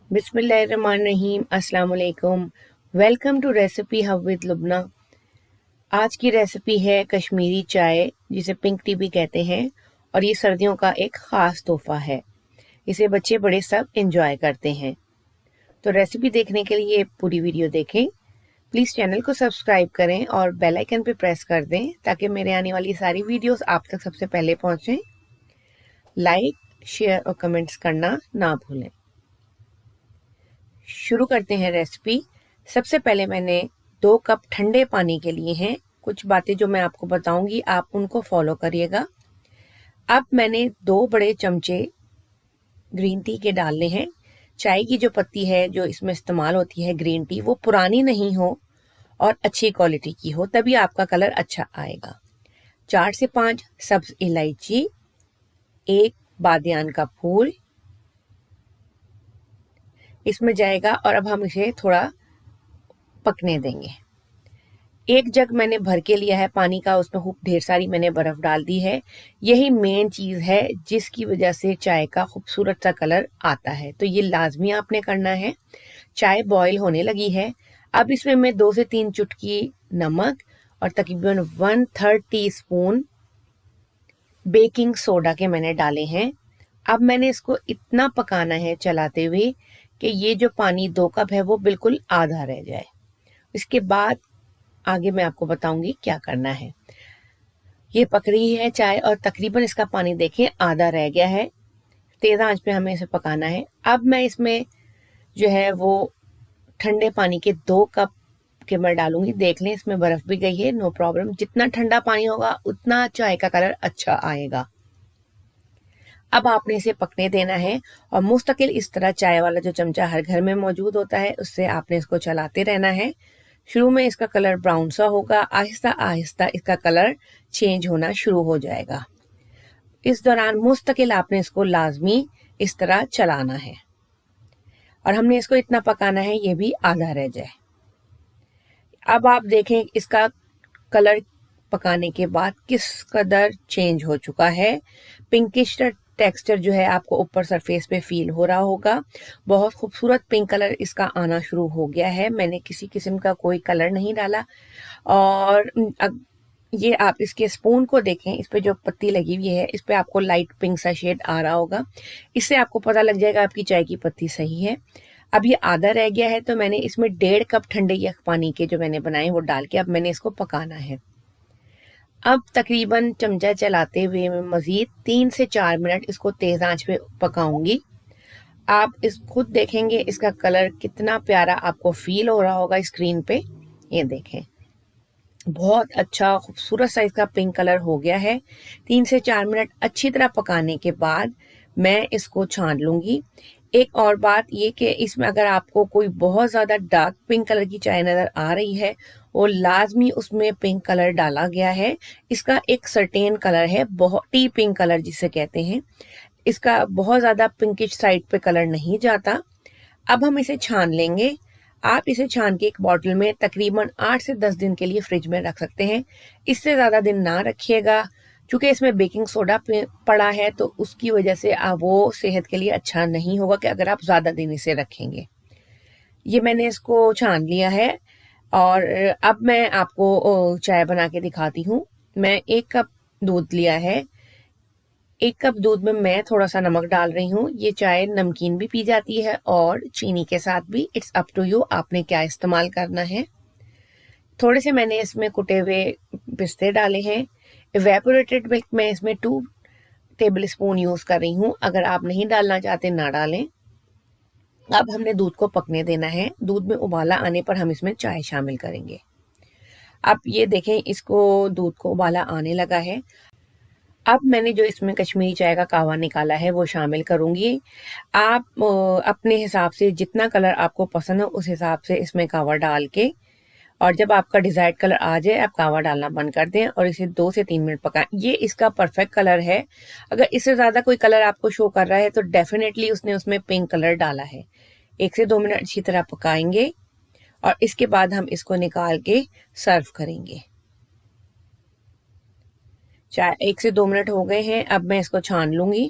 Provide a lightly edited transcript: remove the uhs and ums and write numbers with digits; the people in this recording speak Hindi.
बिस्मिल्लाहिर्रहमानिर्रहीम। अस्सलाम वालेकुम। Welcome to recipe hub with Lubna. आज की रेसिपी है कश्मीरी चाय, जिसे पिंक टी भी कहते हैं, और ये सर्दियों का एक ख़ास तोहफ़ा है। इसे बच्चे बड़े सब इंजॉय करते हैं। तो रेसिपी देखने के लिए पूरी वीडियो देखें। प्लीज़ चैनल को सब्सक्राइब करें और बेल आइकन पे प्रेस कर दें ताकि मेरे आने वाली सारी वीडियोस आप तक सबसे पहले पहुंचें। लाइक, शेयर और कमेंट्स करना ना भूलें। शुरू करते हैं रेसिपी। सबसे पहले मैंने 2 कप ठंडे पानी के लिए हैं। कुछ बातें जो मैं आपको बताऊंगी आप उनको फॉलो करिएगा। अब मैंने 2 बड़े चमचे ग्रीन टी के डालने हैं। चाय की जो पत्ती है जो इसमें इस्तेमाल होती है ग्रीन टी, वो पुरानी नहीं हो और अच्छी क्वालिटी की हो, तभी आपका कलर अच्छा आएगा। 4 से 5 सब्ज इलायची, 1 बादियान का फूल इसमें जाएगा और अब हम इसे थोड़ा पकने देंगे। 1 जग मैंने भर के लिया है पानी का, उसमें खूब ढेर सारी मैंने बर्फ डाल दी है। यही मेन चीज़ है जिसकी वजह से चाय का खूबसूरत सा कलर आता है, तो ये लाजमी आपने करना है। चाय बॉईल होने लगी है। अब इसमें मैं 2 से 3 चुटकी नमक और तकरीबन 1/3 टीस्पून बेकिंग सोडा के मैंने डाले हैं। अब मैंने इसको इतना पकाना है चलाते हुए कि ये जो पानी 2 कप है वो बिल्कुल आधा रह जाए। इसके बाद आगे मैं आपको बताऊंगी क्या करना है। ये पक रही है चाय और तकरीबन इसका पानी देखें आधा रह गया है। तेज आंच पे हमें इसे पकाना है। अब मैं इसमें जो है वो ठंडे पानी के 2 कप के मैं डालूंगी। देख लें इसमें बर्फ भी गई है, नो प्रॉब्लम। जितना ठंडा पानी होगा उतना चाय का कलर अच्छा आएगा। अब आपने इसे पकने देना है और मुस्तकिल इस तरह चाय वाला जो चमचा हर घर में मौजूद होता है उससे आपने इसको चलाते रहना है। शुरू में इसका कलर ब्राउन सा होगा, आहिस्ता आहिस्ता इसका कलर चेंज होना शुरू हो जाएगा। इस दौरान मुस्तकिल आपने इसको लाजमी इस तरह चलाना है और हमने इसको इतना पकाना है ये भी आधा रह जाए। अब आप देखें इसका कलर पकाने के बाद किस कदर चेंज हो चुका है। पिंकिश टेक्सचर जो है आपको ऊपर सरफेस पे फील हो रहा होगा। बहुत खूबसूरत पिंक कलर इसका आना शुरू हो गया है। मैंने किसी किस्म का कोई कलर नहीं डाला। और ये आप इसके स्पून को देखें, इस पे जो पत्ती लगी हुई है इस पे आपको लाइट पिंक सा शेड आ रहा होगा। इससे आपको पता लग जाएगा आपकी चाय की पत्ती सही है। अब ये आधा रह गया है तो मैंने इसमें 1.5 कप ठंडे यख पानी के जो मैंने बनाए वो डाल के अब मैंने इसको पकाना है। अब तकरीबन चमचा चलाते हुए मैं मज़ीद 3 से 4 मिनट इसको तेज़ आंच पे पकाऊंगी। आप इस खुद देखेंगे इसका कलर कितना प्यारा आपको फील हो रहा होगा स्क्रीन पे। ये देखें बहुत अच्छा खूबसूरत सा इसका पिंक कलर हो गया है। 3 से 4 मिनट अच्छी तरह पकाने के बाद मैं इसको छान लूँगी। एक और बात ये कि इसमें अगर आपको कोई बहुत ज़्यादा डार्क पिंक कलर की चाय नज़र आ रही है, वो लाजमी उसमें पिंक कलर डाला गया है। इसका एक सर्टेन कलर है, बहुत टी पिंक कलर जिसे कहते हैं। इसका बहुत ज़्यादा पिंकिश साइड पे कलर नहीं जाता। अब हम इसे छान लेंगे। आप इसे छान के एक बॉटल में तकरीबन 8 से 10 दिन के लिए फ्रिज में रख सकते हैं। इससे ज़्यादा दिन ना रखिएगा क्योंकि इसमें बेकिंग सोडा पड़ा है, तो उसकी वजह से वो सेहत के लिए अच्छा नहीं होगा कि अगर आप ज़्यादा दिन इसे रखेंगे। ये मैंने इसको छान लिया है और अब मैं आपको चाय बना के दिखाती हूँ। मैं 1 कप दूध लिया है। 1 कप दूध में मैं थोड़ा सा नमक डाल रही हूँ। ये चाय नमकीन भी पी जाती है और चीनी के साथ भी। इट्स अप टू यू आपने क्या इस्तेमाल करना है। थोड़े से मैंने इसमें कुटे हुए पिस्ते डाले हैं। इवेपोरेटेड मिल्क मैं इसमें 2 टेबल स्पून यूज़ कर रही हूँ। अगर आप नहीं डालना चाहते ना डालें। अब हमने दूध को पकने देना है। दूध में उबाला आने पर हम इसमें चाय शामिल करेंगे। अब ये देखें इसको दूध को उबाला आने लगा है। अब मैंने जो इसमें कश्मीरी चाय का कावा निकाला है वो शामिल करूँगी। आप अपने हिसाब से जितना कलर आपको पसंद हो उस हिसाब से इसमें कावा डाल के, और जब आपका डिज़ायर्ड कलर आ जाए आप कावा डालना बंद कर दें और इसे 2 से 3 मिनट पकाएं। ये इसका परफेक्ट कलर है। अगर इससे ज़्यादा कोई कलर आपको शो कर रहा है तो डेफिनेटली उसने उसमें पिंक कलर डाला है। 1 से 2 मिनट अच्छी तरह पकाएंगे और इसके बाद हम इसको निकाल के सर्व करेंगे। चाय 1 से 2 मिनट हो गए हैं। अब मैं इसको छान लूँगी।